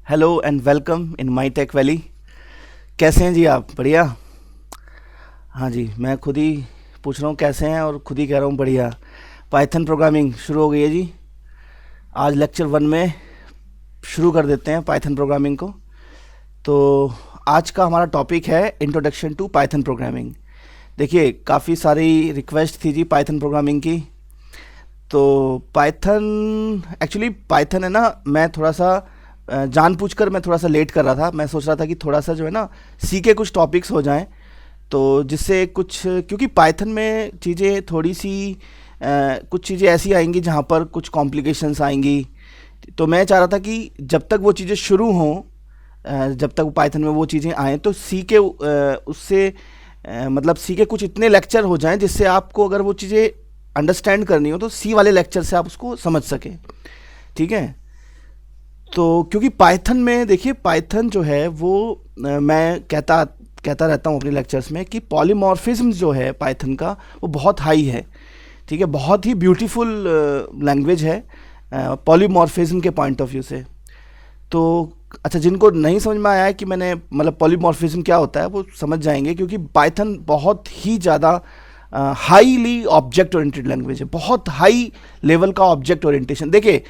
Hello and welcome in my tech valley. कैसे हैं जी आप? बढ़िया। हाँ जी, मैं खुद ही पूछ रहा हूँ कैसे हैं और खुद ही कह रहा हूँ बढ़िया। पाइथन प्रोग्रामिंग शुरू हो गई है जी। आज लेक्चर 1 में शुरू कर देते हैं पाइथन प्रोग्रामिंग को। तो आज का हमारा टॉपिक है इंट्रोडक्शन टू पाइथन प्रोग्रामिंग। देखिए, काफ़ी सारी रिक्वेस्ट थी जी पाइथन प्रोग्रामिंग की। तो पाइथन एक्चुअली पाइथन है ना, मैं थोड़ा सा जानबूझकर मैं थोड़ा सा लेट कर रहा था। मैं सोच रहा था कि थोड़ा सा जो है ना सीखे कुछ टॉपिक्स हो जाएं, तो जिससे कुछ, क्योंकि पाइथन में चीज़ें थोड़ी सी कुछ चीज़ें ऐसी आएंगी जहाँ पर कुछ कॉम्प्लिकेशंस आएंगी। तो मैं चाह रहा था कि जब तक वो चीज़ें शुरू हों, जब तक पाइथन में वो चीज़ें आएँ तो सीखे उससे मतलब सीखे कुछ इतने लेक्चर हो जाएं जिससे आपको अगर वो चीज़ें अंडरस्टैंड करनी हो तो सी वाले लेक्चर से आप उसको समझ सकें। ठीक है। तो क्योंकि पाइथन में देखिए, पाइथन जो है वो मैं कहता कहता रहता हूँ अपने लेक्चर्स में कि पॉलीमॉर्फिज्म जो है पाइथन का वो बहुत हाई है। ठीक है, बहुत ही ब्यूटीफुल लैंग्वेज है पॉलीमॉर्फिज्म के पॉइंट ऑफ व्यू से। तो अच्छा, जिनको नहीं समझ में आया है कि मैंने मतलब पॉलीमॉर्फिज्म क्या होता है वो समझ जाएंगे, क्योंकि पाइथन बहुत ही ज़्यादा हाईली ऑब्जेक्ट ओरिएंटेड लैंग्वेज है, बहुत हाई लेवल का ऑब्जेक्ट ओरिएंटेशन। देखिए,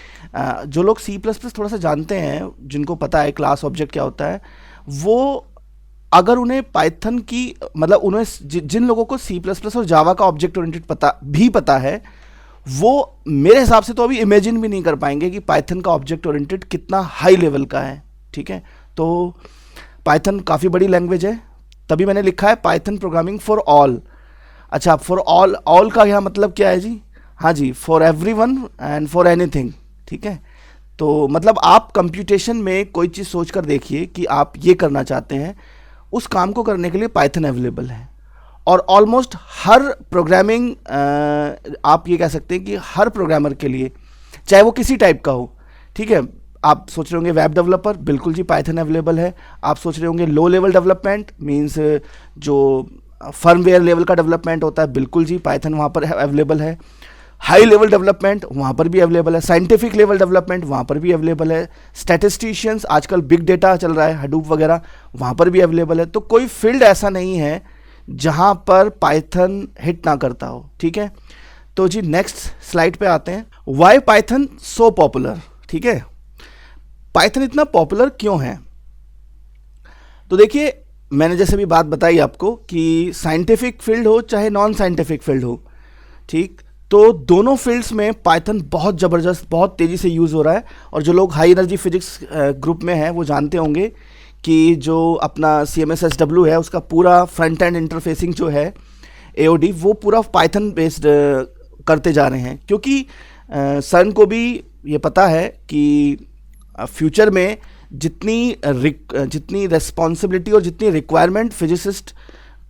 जो लोग सी प्लस प्लस थोड़ा सा जानते हैं, जिनको पता है क्लास ऑब्जेक्ट क्या होता है, वो अगर उन्हें पाइथन की मतलब उन्हें जिन लोगों को सी प्लस प्लस और जावा का ऑब्जेक्ट ओरिएंटेड पता है, वो मेरे हिसाब से तो अभी इमेजिन भी नहीं कर पाएंगे कि पाइथन का ऑब्जेक्ट ओरिएंटेड कितना हाई लेवल का है। ठीक है, तो पाइथन काफ़ी बड़ी लैंग्वेज है, तभी मैंने लिखा है पाइथन प्रोग्रामिंग फॉर ऑल। अच्छा, फॉर ऑल, ऑल का यहाँ मतलब क्या है जी? हाँ जी, for everyone and for anything. ठीक है, तो मतलब आप कंप्यूटेशन में कोई चीज़ सोच कर देखिए कि आप ये करना चाहते हैं, उस काम को करने के लिए पाइथन अवेलेबल है। और ऑलमोस्ट हर प्रोग्रामिंग, आप ये कह सकते हैं कि हर प्रोग्रामर के लिए, चाहे वो किसी टाइप का हो। ठीक है, आप सोच रहे होंगे वेब डेवलपर, बिल्कुल जी पाइथन अवेलेबल है। आप सोच रहे होंगे लो लेवल डेवलपमेंट, मींस जो फर्मवेयर लेवल का डेवलपमेंट होता है, बिल्कुल जी पाइथन वहाँ पर अवेलेबल है। हाई लेवल डेवलपमेंट वहाँ पर भी अवेलेबल है, साइंटिफिक लेवल डेवलपमेंट वहाँ पर भी अवेलेबल है, स्टैटिस्टिशियंस, आजकल बिग डेटा चल रहा है, हडूप वगैरह, वहाँ पर भी अवेलेबल है। तो कोई फील्ड ऐसा नहीं है जहाँ पर पाइथन हिट ना करता हो। ठीक है, तो जी नेक्स्ट स्लाइड पे आते हैं। Why python so popular? ठीक है, पाइथन इतना पॉपुलर क्यों है? तो देखिए, मैंने जैसे भी बात बताई आपको कि साइंटिफिक फील्ड हो चाहे नॉन साइंटिफिक फील्ड हो, ठीक, तो दोनों फील्ड्स में पाइथन बहुत ज़बरदस्त, बहुत तेज़ी से यूज़ हो रहा है। और जो लोग हाई एनर्जी फिजिक्स ग्रुप में हैं वो जानते होंगे कि जो अपना CMSSW है उसका पूरा फ्रंट एंड इंटरफेसिंग जो है AOD, वो पूरा पाइथन बेस्ड करते जा रहे हैं, क्योंकि सन को भी ये पता है कि फ्यूचर में जितनी रेस्पॉन्सिबिलिटी और जितनी रिक्वायरमेंट फिजिसिस्ट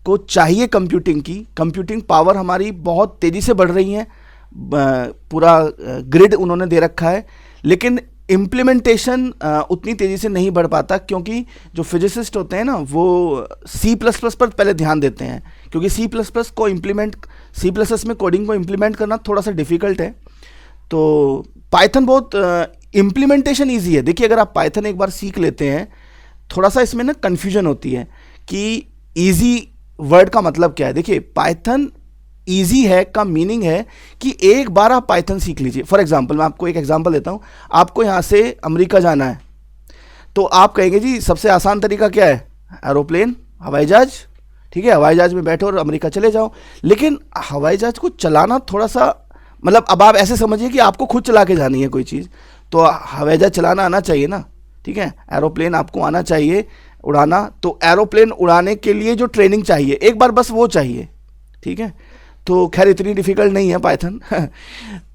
को चाहिए कंप्यूटिंग पावर हमारी बहुत तेज़ी से बढ़ रही है। पूरा ग्रिड उन्होंने दे रखा है, लेकिन इम्प्लीमेंटेशन उतनी तेज़ी से नहीं बढ़ पाता, क्योंकि जो फिजिसिस्ट होते हैं ना वो सी प्लस प्लस पर पहले ध्यान देते हैं, क्योंकि सी प्लस प्लस में कोडिंग को इम्प्लीमेंट करना थोड़ा सा डिफ़िकल्ट है। तो पाइथन बहुत इम्प्लीमेंटेशन ईजी है। देखिए, अगर आप पाइथन एक बार सीख लेते हैं, थोड़ा सा इसमें ना कन्फ्यूजन होती है कि ईजी वर्ड का मतलब क्या है। देखिए, पाइथन ईजी है का मीनिंग है कि एक बार आप पाइथन सीख लीजिए। फॉर एग्जांपल, मैं आपको एक एग्जांपल देता हूँ। आपको यहाँ से अमेरिका जाना है, तो आप कहेंगे जी सबसे आसान तरीका क्या है? एरोप्लेन, हवाई जहाज। ठीक है, हवाई जहाज में बैठो और अमेरिका चले जाओ। लेकिन हवाई जहाज को चलाना थोड़ा सा, मतलब अब आप ऐसे समझिए कि आपको खुद चला के जानी है कोई चीज़, तो हवाई जहाज चलाना आना चाहिए ना। ठीक है, एरोप्लेन आपको आना चाहिए उड़ाना, तो एरोप्लेन उड़ाने के लिए जो ट्रेनिंग चाहिए एक बार बस वो चाहिए। ठीक है, तो खैर इतनी डिफ़िकल्ट नहीं है पाइथन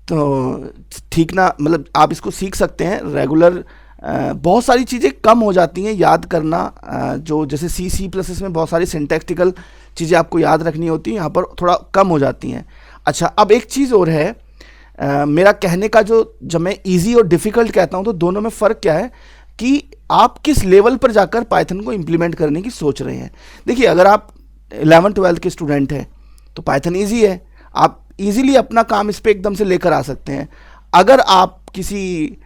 तो ठीक ना, मतलब आप इसको सीख सकते हैं रेगुलर। बहुत सारी चीज़ें कम हो जाती हैं याद करना, जो जैसे सी प्लस में बहुत सारी सिंटैक्टिकल चीज़ें आपको याद रखनी होती हैं, यहाँ पर थोड़ा कम हो जाती हैं। अच्छा, अब एक चीज़ और है, मेरा कहने का जब मैं ईजी और डिफ़िकल्ट कहता हूँ तो दोनों में फ़र्क क्या है कि आप किस लेवल पर जाकर पाइथन को इम्प्लीमेंट करने की सोच रहे हैं। देखिए, अगर आप 11th-12th के स्टूडेंट हैं तो पाइथन ईजी है, आप इजीली अपना काम इस पर एकदम से लेकर आ सकते हैं। अगर आप किसी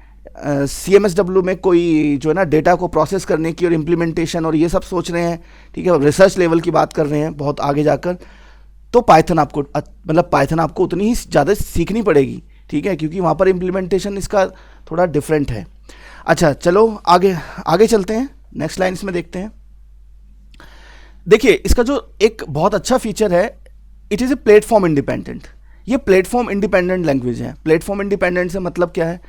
CMSW में कोई जो है ना डेटा को प्रोसेस करने की और इम्प्लीमेंटेशन और ये सब सोच रहे हैं, ठीक है, रिसर्च लेवल की बात कर रहे हैं बहुत आगे जाकर, तो पाइथन आपको मतलब पाइथन आपको उतनी ही ज़्यादा सीखनी पड़ेगी, ठीक है, क्योंकि वहाँ पर इम्प्लीमेंटेशन इसका थोड़ा डिफरेंट है। अच्छा चलो आगे आगे चलते हैं, नेक्स्ट लाइन इसमें देखते हैं। देखिए इसका जो एक बहुत अच्छा फीचर है, it is a platform independent. ये प्लेटफॉर्म इंडिपेंडेंट लैंग्वेज है। प्लेटफॉर्म इंडिपेंडेंट से मतलब क्या है?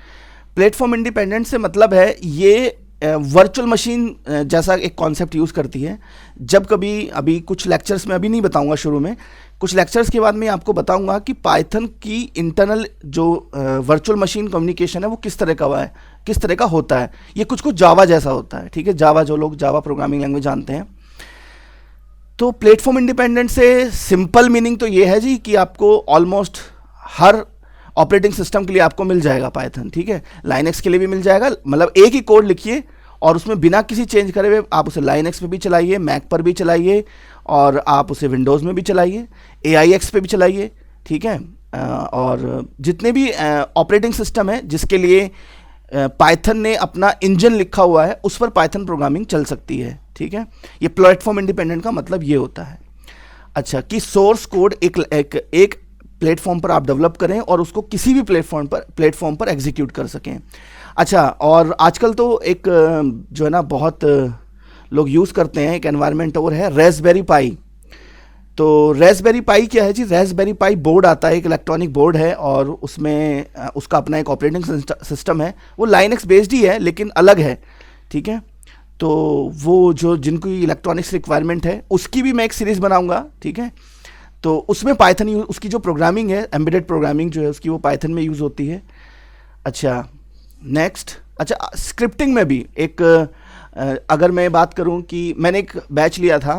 प्लेटफॉर्म इंडिपेंडेंट से मतलब है ये वर्चुअल मशीन जैसा एक कॉन्सेप्ट यूज़ करती है। जब कभी अभी कुछ लेक्चर्स में, अभी नहीं बताऊंगा शुरू में, कुछ लेक्चर्स के बाद में आपको बताऊंगा कि पाइथन की इंटरनल जो वर्चुअल मशीन कम्युनिकेशन है वो किस तरह का है, किस तरह का होता है। ये कुछ कुछ जावा जैसा होता है, ठीक है, जावा, जो लोग जावा प्रोग्रामिंग लैंग्वेज जानते हैं। तो प्लेटफॉर्म इंडिपेंडेंट से सिंपल मीनिंग तो ये है जी कि आपको ऑलमोस्ट हर ऑपरेटिंग सिस्टम के लिए आपको मिल जाएगा पाइथन, ठीक है। लाइनक्स के लिए भी मिल जाएगा, मतलब एक ही कोड लिखिए और उसमें बिना किसी चेंज करे हुए आप उसे लाइनक्स पे भी चलाइए, मैक पर भी चलाइए, और आप उसे विंडोज़ में भी चलाइए, AIX पे भी चलाइए, ठीक है। और जितने भी ऑपरेटिंग सिस्टम है जिसके लिए पाइथन ने अपना इंजन लिखा हुआ है उस पर पाइथन प्रोग्रामिंग चल सकती है, ठीक है। ये प्लेटफॉर्म इंडिपेंडेंट का मतलब ये होता है। अच्छा, कि सोर्स कोड एक प्लेटफॉर्म पर आप डेवलप करें और उसको किसी भी प्लेटफॉर्म पर एग्जीक्यूट कर सकें। अच्छा, और आजकल तो एक जो है ना बहुत लोग यूज़ करते हैं, एक एनवायरनमेंट और है रेस्पबेरी पाई। तो रेस्पबेरी पाई क्या है जी? रेस्पबेरी पाई बोर्ड आता है, एक इलेक्ट्रॉनिक बोर्ड है, और उसमें उसका अपना एक ऑपरेटिंग सिस्टम है। वो लाइनक्स बेस्ड ही है लेकिन अलग है, ठीक है। तो वो जो जिनको इलेक्ट्रॉनिक्स रिक्वायरमेंट है उसकी भी मैं एक सीरीज़ बनाऊंगा, ठीक है। तो उसमें पाइथन उसकी जो प्रोग्रामिंग है, एम्बेडेड प्रोग्रामिंग जो है उसकी, वो पाइथन में यूज़ होती है। अच्छा नेक्स्ट, अच्छा स्क्रिप्टिंग में भी एक अगर मैं बात करूं कि मैंने एक बैच लिया था,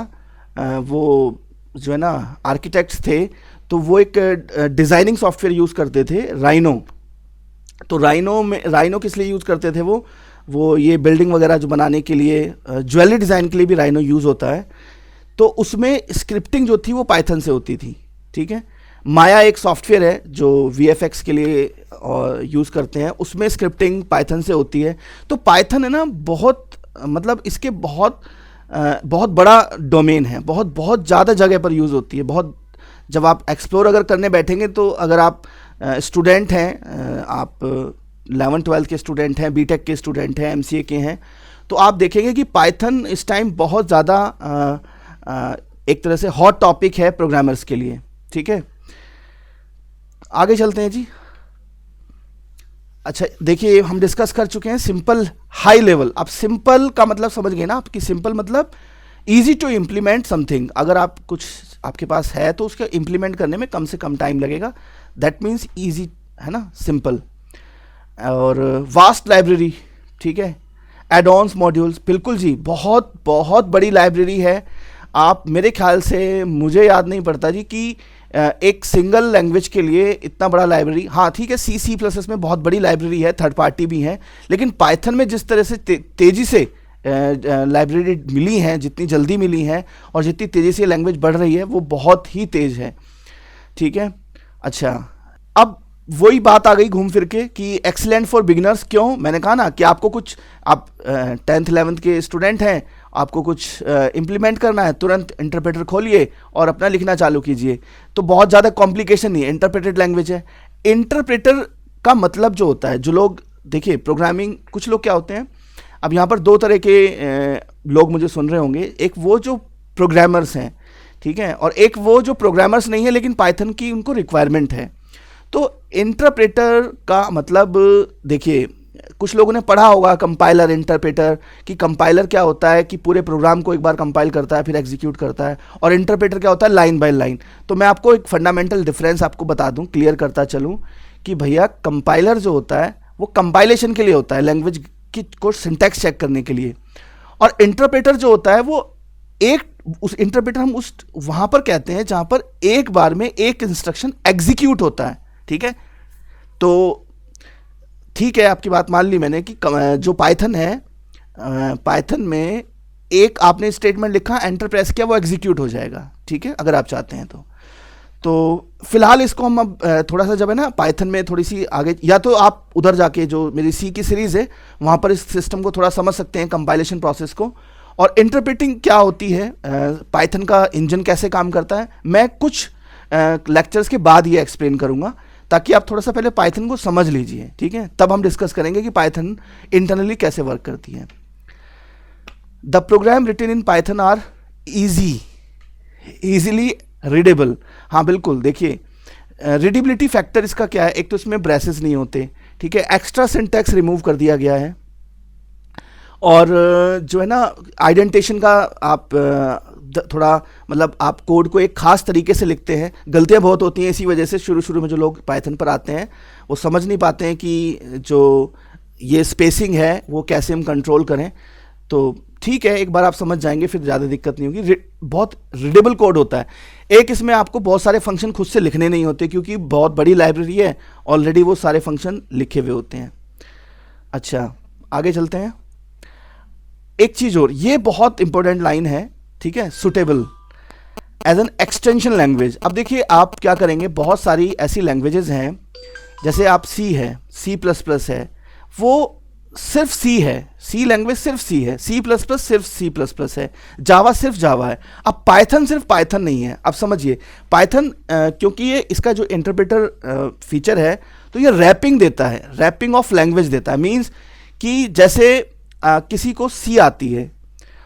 वो जो है ना आर्किटेक्ट्स थे, तो वो एक डिज़ाइनिंग सॉफ्टवेयर यूज़ करते थे, राइनो। तो राइनो किस लिए यूज़ करते थे? वो ये बिल्डिंग वगैरह जो बनाने के लिए, ज्वेलरी डिज़ाइन के लिए भी राइनो यूज़ होता है। तो उसमें स्क्रिप्टिंग जो थी वो पाइथन से होती थी, ठीक है। माया एक सॉफ्टवेयर है जो VFX के लिए यूज़ करते हैं, उसमें स्क्रिप्टिंग पाइथन से होती है। तो पाइथन है ना बहुत, मतलब इसके बहुत बड़ा डोमेन है, बहुत ज़्यादा जगह पर यूज़ होती है। बहुत, जब आप एक्सप्लोर अगर करने बैठेंगे, तो अगर आप स्टूडेंट हैं, आप 11-12 के स्टूडेंट हैं, बीटेक के स्टूडेंट हैं, MCA के हैं, तो आप देखेंगे कि पाइथन इस टाइम बहुत ज़्यादा एक तरह से हॉट टॉपिक है प्रोग्रामर्स के लिए, ठीक है। आगे चलते हैं जी। अच्छा देखिए, हम डिस्कस कर चुके हैं सिंपल हाई लेवल। अब सिंपल का मतलब समझ गए ना आपकी? सिंपल मतलब इजी टू इम्प्लीमेंट समथिंग। अगर आप कुछ आपके पास है तो उसका इम्प्लीमेंट करने में कम से कम टाइम लगेगा, दैट मीन्स ईजी, है ना, सिंपल। और वास्ट लाइब्रेरी, ठीक है, एड-ऑन्स मॉड्यूल्स, बिल्कुल जी, बहुत बड़ी लाइब्रेरी है। आप, मेरे ख्याल से, मुझे याद नहीं पड़ता जी कि एक सिंगल लैंग्वेज के लिए इतना बड़ा लाइब्रेरी। हाँ ठीक है, C++ में बहुत बड़ी लाइब्रेरी है, थर्ड पार्टी भी हैं, लेकिन पाइथन में जिस तरह से तेज़ी से लाइब्रेरी मिली हैं, जितनी जल्दी मिली हैं और जितनी तेज़ी से लैंग्वेज बढ़ रही है, वो बहुत ही तेज़ है, ठीक है। अच्छा, अब वही बात आ गई घूम फिर के कि एक्सीलेंट फॉर बिगिनर्स। क्यों? मैंने कहा ना कि आपको कुछ, आप 10th 11th के स्टूडेंट हैं, आपको कुछ इम्प्लीमेंट करना है, तुरंत इंटरप्रेटर खोलिए और अपना लिखना चालू कीजिए। तो बहुत ज़्यादा कॉम्प्लिकेशन नहीं है, इंटरप्रेटेड लैंग्वेज है। इंटरप्रेटर का मतलब जो होता है, जो लोग, देखिए प्रोग्रामिंग, कुछ लोग क्या होते हैं, अब यहाँ पर दो तरह के लोग मुझे सुन रहे होंगे। एक वो जो प्रोग्रामर्स हैं, ठीक है, और एक वो जो प्रोग्रामर्स नहीं है लेकिन पाइथन की उनको रिक्वायरमेंट है। तो इंटरप्रेटर का मतलब, देखिए कुछ लोगों ने पढ़ा होगा कंपाइलर, इंटरप्रेटर, कि कंपाइलर क्या होता है कि पूरे प्रोग्राम को एक बार कंपाइल करता है फिर एग्जीक्यूट करता है, और इंटरप्रेटर क्या होता है, लाइन बाय लाइन। तो मैं आपको एक फंडामेंटल डिफरेंस आपको बता दूं, क्लियर करता चलूं कि भैया कंपाइलर जो होता है वो कंपाइलेशन के लिए होता है, लैंग्वेज की को सिंटैक्स चेक करने के लिए, और इंटरप्रेटर जो होता है वो उस इंटरप्रेटर हम उस वहाँ पर कहते हैं जहाँ पर एक बार में एक इंस्ट्रक्शन एग्जीक्यूट होता है, ठीक है। तो ठीक है, आपकी बात मान ली मैंने कि जो पाइथन है, पाइथन में एक आपने स्टेटमेंट लिखा, एंटर प्रेस किया, वो एग्जीक्यूट हो जाएगा, ठीक है, अगर आप चाहते हैं तो। तो फिलहाल इसको हम अब थोड़ा सा जब है ना पाइथन में थोड़ी सी आगे, या तो आप उधर जाके जो मेरी सी की सीरीज़ है वहाँ पर इस सिस्टम को थोड़ा समझ सकते हैं, कंपाइलेशन प्रोसेस को, और इंटरप्रेटिंग क्या होती है, पाइथन का इंजन कैसे काम करता है। मैं कुछ लेक्चर्स के बाद ये एक्सप्लेन करूँगा ताकि आप थोड़ा सा पहले पाइथन को समझ लीजिए, ठीक है, तब हम डिस्कस करेंगे कि पाइथन इंटरनली कैसे वर्क करती है। The program written in python are easily readable. हाँ बिल्कुल, देखिए रीडेबिलिटी फैक्टर इसका क्या है, एक तो इसमें ब्रेसेस नहीं होते, ठीक है, एक्स्ट्रा सिंटैक्स रिमूव कर दिया गया है, और जो है ना आइडेंटिटेशन का आप थोड़ा मतलब आप कोड को एक खास तरीके से लिखते हैं, गलतियां बहुत होती हैं इसी वजह से। शुरू में जो लोग पाइथन पर आते हैं वो समझ नहीं पाते हैं कि जो ये स्पेसिंग है वो कैसे हम कंट्रोल करें। तो ठीक है, एक बार आप समझ जाएंगे फिर ज़्यादा दिक्कत नहीं होगी। बहुत रीडेबल कोड होता है। एक इसमें आपको बहुत सारे फंक्शन खुद से लिखने नहीं होते क्योंकि बहुत बड़ी लाइब्रेरी है, ऑलरेडी वो सारे फंक्शन लिखे हुए होते हैं। अच्छा, आगे चलते हैं। एक चीज़ और, ये बहुत इंपॉर्टेंट लाइन है, ठीक है, suitable as an extension language. अब देखिए आप क्या करेंगे, बहुत सारी ऐसी लैंग्वेजेस हैं, जैसे आप सी है, C++ है, वो सिर्फ सी है, सी लैंग्वेज सिर्फ सी है, C++ सिर्फ C++ है, जावा सिर्फ जावा है। अब पाइथन सिर्फ पाइथन नहीं है। अब समझिए पाइथन क्योंकि ये इसका जो इंटरप्रेटर फीचर है तो ये रैपिंग देता है, रैपिंग ऑफ लैंग्वेज देता है। मीन्स कि जैसे किसी को सी आती है,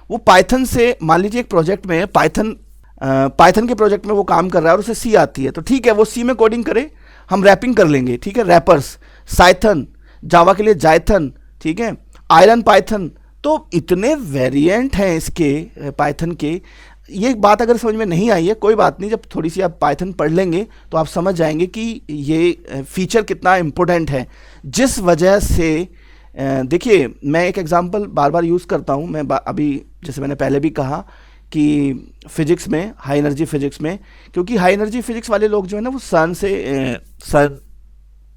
वो पाइथन से, मान लीजिए एक प्रोजेक्ट में पाइथन के प्रोजेक्ट में वो काम कर रहा है और उसे सी आती है, तो ठीक है वो सी में कोडिंग करे, हम रैपिंग कर लेंगे, ठीक है, रैपर्स, साइथन, जावा के लिए जाइथन, ठीक है, आयरन पाइथन। तो इतने वेरिएंट हैं इसके पाइथन के। ये बात अगर समझ में नहीं आई है कोई बात नहीं, जब थोड़ी सी आप पाइथन पढ़ लेंगे तो आप समझ जाएंगे कि ये फीचर कितना इम्पोर्टेंट है। जिस वजह से देखिए मैं एक एग्जांपल बार बार यूज़ करता हूँ, मैं अभी जैसे मैंने पहले भी कहा कि फिजिक्स में, हाई एनर्जी फिजिक्स में, क्योंकि हाई एनर्जी फिजिक्स वाले लोग जो है ना वो सन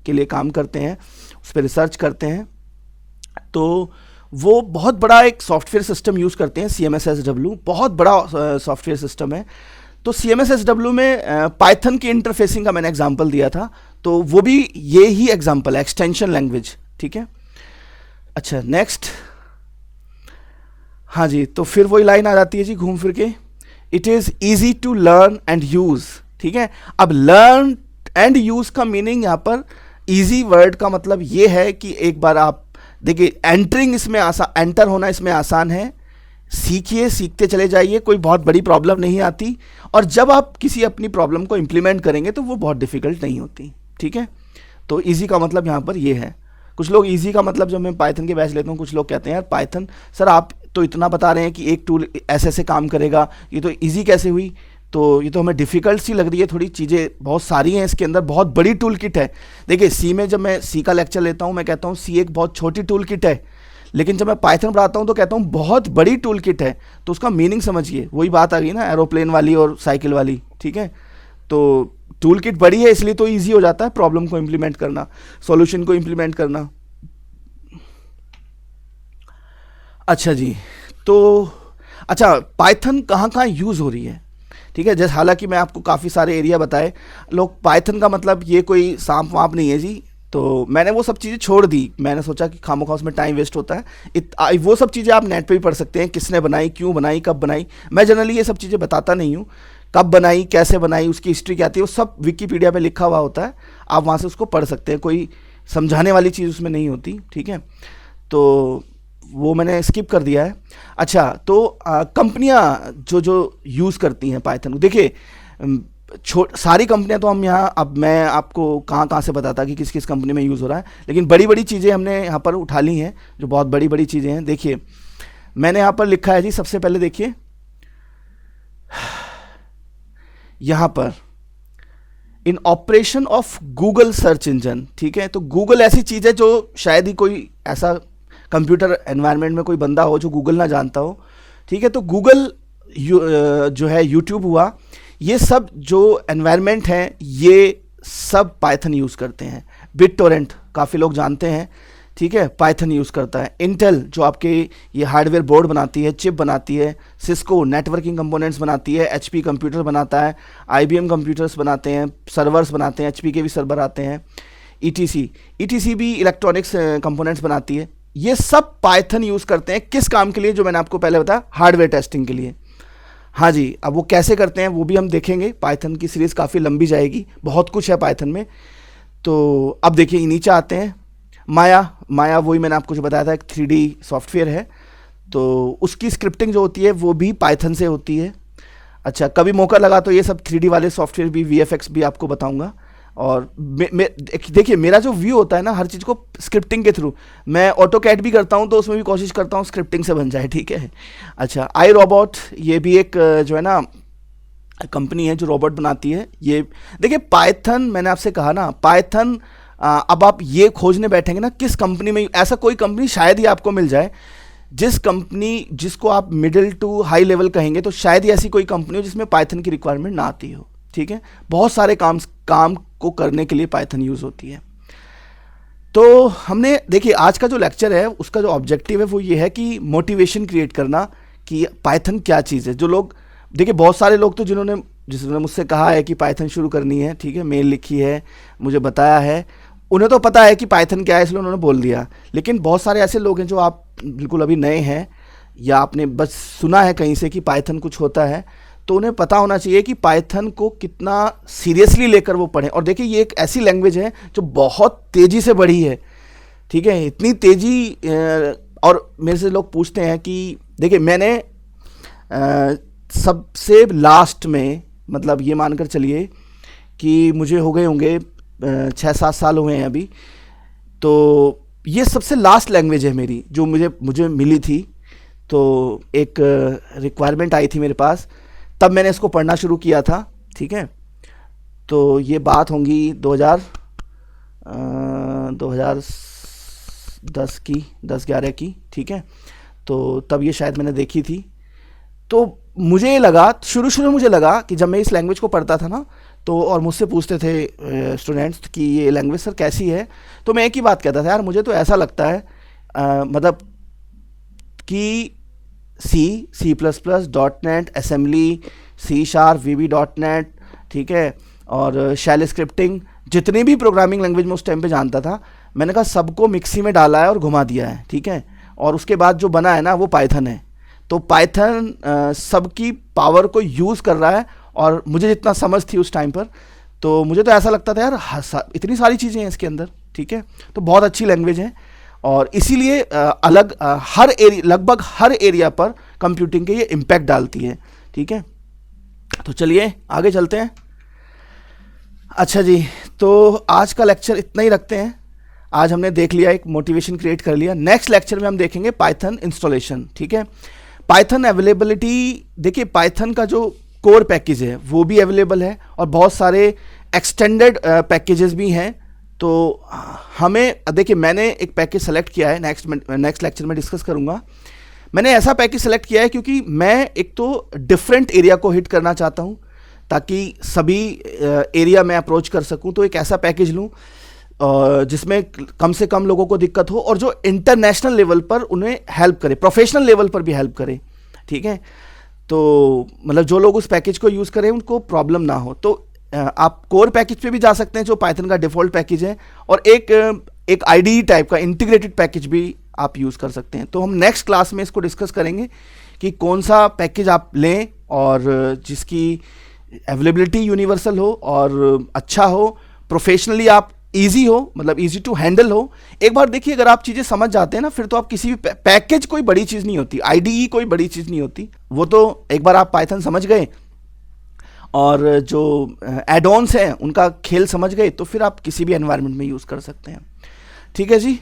के लिए काम करते हैं, उस पर रिसर्च करते हैं, तो वो बहुत बड़ा एक सॉफ्टवेयर सिस्टम यूज़ करते हैं, CMSSW, बहुत बड़ा सॉफ्टवेयर सिस्टम है। तो CMSSW में पाइथन की इंटरफेसिंग का मैंने एग्जांपल दिया था, तो वो भी ये ही एग्जांपल है, एक्सटेंशन लैंग्वेज, ठीक है। अच्छा नेक्स्ट, हाँ जी, तो फिर वही लाइन आ जाती है जी घूम फिर के, it is easy to learn and use, ठीक है। अब लर्न एंड यूज़ का मीनिंग यहाँ पर, ईजी वर्ड का मतलब ये है कि एक बार आप देखिए एंटरिंग इसमें एंटर होना इसमें आसान है, सीखिए, सीखते चले जाइए, कोई बहुत बड़ी प्रॉब्लम नहीं आती, और जब आप किसी अपनी प्रॉब्लम को इम्प्लीमेंट करेंगे तो वो बहुत डिफिकल्ट नहीं होती, ठीक है। तो इजी का मतलब यहाँ पर ये है। कुछ लोग इजी का मतलब, जब मैं पाइथन के बैच लेता हूँ, कुछ लोग कहते हैं यार पाइथन सर आप तो इतना बता रहे हैं कि एक टूल ऐसे ऐसे काम करेगा, ये तो इजी कैसे हुई, तो ये तो हमें डिफ़िकल्ट सी लग रही है, थोड़ी चीज़ें बहुत सारी हैं इसके अंदर, बहुत बड़ी टूल किट है। देखिए सी में जब मैं सी का लेक्चर लेता हूँ मैं कहता हूँ सी एक बहुत छोटी टूल किट है, लेकिन जब मैं पाइथन पढ़ाता हूँ तो कहता हूँ बहुत बड़ी टूल किट है। तो उसका मीनिंग समझिए, वही बात आ गई ना एरोप्लेन वाली और साइकिल वाली, ठीक है। तो टूल किट बड़ी है इसलिए तो ईजी हो जाता है प्रॉब्लम को इम्प्लीमेंट करना, सॉल्यूशन को इम्प्लीमेंट करना। अच्छा जी, तो अच्छा पाइथन कहाँ कहाँ यूज़ हो रही है, ठीक है। जैसे हालांकि मैं आपको काफ़ी सारे एरिया बताए, लोग पाइथन का मतलब ये कोई सांप वाप नहीं है जी, तो मैंने वो सब चीज़ें छोड़ दी। मैंने सोचा कि खामोखा उसमें टाइम वेस्ट होता है। वो सब चीज़ें आप नेट पे भी पढ़ सकते हैं, किसने बनाई, क्यों बनाई, कब बनाई। मैं जनरली ये सब चीज़ें बताता नहीं हूँ, कब बनाई, कैसे बनाई, उसकी हिस्ट्री क्या थी, वो सब विकीपीडिया पे लिखा हुआ होता है, आप वहाँ से उसको पढ़ सकते हैं, कोई समझाने वाली चीज़ उसमें नहीं होती, ठीक है। तो वो मैंने स्किप कर दिया है। अच्छा, तो कंपनियां जो यूज़ करती हैं पाइथन को, देखिए सारी कंपनियां तो हम यहाँ, अब मैं आपको कहाँ से बताता कि किस किस कंपनी में यूज़ हो रहा है, लेकिन बड़ी बड़ी चीज़ें हमने यहाँ पर उठा ली हैं, जो बहुत बड़ी बड़ी चीज़ें हैं। देखिए मैंने यहाँ पर लिखा है जी, सबसे पहले देखिए यहाँ पर इन operation of Google search engine, ठीक है। तो गूगल ऐसी चीज़ है जो शायद ही कोई ऐसा कंप्यूटर एनवायरनमेंट में कोई बंदा हो जो गूगल ना जानता हो, ठीक है। तो गूगल जो है, यूट्यूब हुआ, ये सब जो एनवायरनमेंट हैं ये सब पाइथन यूज़ करते हैं। बिट टोरेंट काफ़ी लोग जानते हैं, ठीक है, पाइथन यूज़ करता है। इंटेल जो आपके ये हार्डवेयर बोर्ड बनाती है, चिप बनाती है। सिस्को नेटवर्किंग कंपोनेंट्स बनाती है। एचपी कंप्यूटर बनाता है। आईबीएम कंप्यूटर्स बनाते हैं, सर्वर्स बनाते हैं, एचपी के भी सर्वर आते हैं। ईटीसी भी इलेक्ट्रॉनिक्स कंपोनेंट्स बनाती है। ये सब पाइथन यूज़ करते हैं किस काम के लिए, जो मैंने आपको पहले बताया, हार्डवेयर टेस्टिंग के लिए। हाँ जी, अब वो कैसे करते हैं वो भी हम देखेंगे। पाइथन की सीरीज़ काफ़ी लंबी जाएगी, बहुत कुछ है पाइथन में। तो अब देखिए नीचे आते हैं। माया वही मैंने आपको जो बताया था, एक 3D सॉफ्टवेयर है, तो उसकी स्क्रिप्टिंग जो होती है वो भी पाइथन से होती है। अच्छा, कभी मौका लगा तो ये सब 3D वाले सॉफ्टवेयर भी, VFX भी आपको बताऊंगा। और देखिए मेरा जो व्यू होता है ना हर चीज़ को स्क्रिप्टिंग के थ्रू, मैं ऑटोकैड भी करता हूँ तो उसमें भी कोशिश करता हूँ स्क्रिप्टिंग से बन जाए, ठीक है। अच्छा, आई रोबोट, ये भी एक जो है ना कंपनी है जो रोबोट बनाती है। ये देखिए पाइथन, मैंने आपसे कहा ना पाइथन, अब आप ये खोजने बैठेंगे ना किस कंपनी में, ऐसा कोई कंपनी शायद ही आपको मिल जाए जिस कंपनी जिसको आप मिडिल टू हाई लेवल कहेंगे, तो शायद ही ऐसी कोई कंपनी हो जिसमें पाइथन की रिक्वायरमेंट ना आती हो, ठीक है। बहुत सारे काम को करने के लिए पाइथन यूज़ होती है। तो हमने देखिए आज का जो लेक्चर है उसका जो ऑब्जेक्टिव है वो ये है कि मोटिवेशन क्रिएट करना कि पाइथन क्या चीज़ है। जो लोग देखिए, बहुत सारे लोग तो जिन्होंने मुझसे कहा है कि पाइथन शुरू करनी है, ठीक है, मेल लिखी है, मुझे बताया है, उन्हें तो पता है कि पाइथन क्या है इसलिए उन्होंने बोल दिया। लेकिन बहुत सारे ऐसे लोग हैं जो आप बिल्कुल अभी नए हैं या आपने बस सुना है कहीं से कि पाइथन कुछ होता है, तो उन्हें पता होना चाहिए कि पाइथन को कितना सीरियसली लेकर वो पढ़ें। और देखिए ये एक ऐसी लैंग्वेज है जो बहुत तेज़ी से बढ़ी है, ठीक है, इतनी तेज़ी। और मेरे से लोग पूछते हैं कि देखिए मैंने सबसे लास्ट में, मतलब ये मानकर चलिए कि मुझे हो गए होंगे 6-7 साल हुए हैं अभी, तो ये सबसे लास्ट लैंग्वेज है मेरी जो मुझे मिली थी। तो एक रिक्वायरमेंट आई थी मेरे पास, तब मैंने इसको पढ़ना शुरू किया था, ठीक है। तो ये बात होंगी 2010 की, 10-11 की, ठीक है। तो तब ये शायद मैंने देखी थी। तो मुझे लगा, शुरू में मुझे लगा कि जब मैं इस लैंग्वेज को पढ़ता था ना, तो और मुझसे पूछते थे स्टूडेंट्स कि ये लैंग्वेज सर कैसी है, तो मैं एक ही बात कहता था, यार मुझे तो ऐसा लगता है मतलब कि C++, .NET, assembly, C#, VB.NET, ठीक है, और शेल स्क्रिप्टिंग, जितनी भी प्रोग्रामिंग लैंग्वेज मैं उस टाइम पे जानता था, मैंने कहा सबको मिक्सी में डाला है और घुमा दिया है, ठीक है। और उसके बाद जो बना है ना वो पाइथन है। तो पाइथन सबकी पावर को यूज़ कर रहा है। और मुझे जितना समझ थी उस टाइम पर, तो मुझे तो ऐसा लगता था यार इतनी सारी चीज़ें हैं इसके अंदर, ठीक है। तो बहुत अच्छी लैंग्वेज है और इसीलिए लगभग हर एरिया पर कंप्यूटिंग के ये इम्पैक्ट डालती है, ठीक है। तो चलिए आगे चलते हैं। अच्छा जी, तो आज का लेक्चर इतना ही रखते हैं। आज हमने देख लिया, एक मोटिवेशन क्रिएट कर लिया। नेक्स्ट लेक्चर में हम देखेंगे पाइथन इंस्टॉलेशन, ठीक है। पाइथन अवेलेबिलिटी, देखिए पाइथन का जो कोर पैकेज है वो भी अवेलेबल है और बहुत सारे एक्सटेंडेड पैकेजेस भी हैं। तो हमें देखिए, मैंने एक पैकेज सेलेक्ट किया है, नेक्स्ट लेक्चर में डिस्कस करूंगा। मैंने ऐसा पैकेज सेलेक्ट किया है क्योंकि मैं एक तो डिफरेंट एरिया को हिट करना चाहता हूं ताकि सभी एरिया में अप्रोच कर सकूं। तो एक ऐसा पैकेज लूं जिसमें कम से कम लोगों को दिक्कत हो और जो इंटरनेशनल लेवल पर उन्हें हेल्प करे, प्रोफेशनल लेवल पर भी हेल्प करे, ठीक है। तो मतलब जो लोग उस पैकेज को यूज़ करें उनको प्रॉब्लम ना हो। तो आप कोर पैकेज पे भी जा सकते हैं जो पाइथन का डिफ़ॉल्ट पैकेज है, और एक IDE टाइप का इंटीग्रेटेड पैकेज भी आप यूज़ कर सकते हैं। तो हम नेक्स्ट क्लास में इसको डिस्कस करेंगे कि कौन सा पैकेज आप लें और जिसकी अवेलेबिलिटी यूनिवर्सल हो और अच्छा हो, प्रोफेशनली आप ईजी हो, मतलब ईजी टू हैंडल हो। एक बार देखिए अगर आप चीज़ें समझ जाते हैं ना, फिर तो आप किसी भी पैकेज कोई बड़ी चीज़ नहीं होती, IDE कोई बड़ी चीज़ नहीं होती। वो तो एक बार आप पाइथन समझ गए और जो एड ऑन्स हैं उनका खेल समझ गए तो फिर आप किसी भी एनवायरनमेंट में यूज़ कर सकते हैं, ठीक है जी।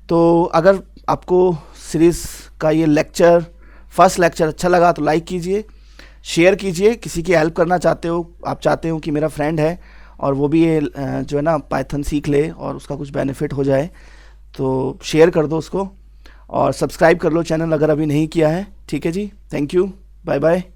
तो अगर आपको सीरीज़ का ये फर्स्ट लेक्चर अच्छा लगा तो लाइक कीजिए, शेयर कीजिए। किसी की हेल्प करना चाहते हो, आप चाहते हो कि मेरा फ्रेंड है और वो भी ये जो है ना पाइथन सीख ले और उसका कुछ बेनिफिट हो जाए, तो शेयर कर दो उसको और सब्सक्राइब कर लो चैनल अगर अभी नहीं किया है, ठीक है जी। Thank you, bye bye.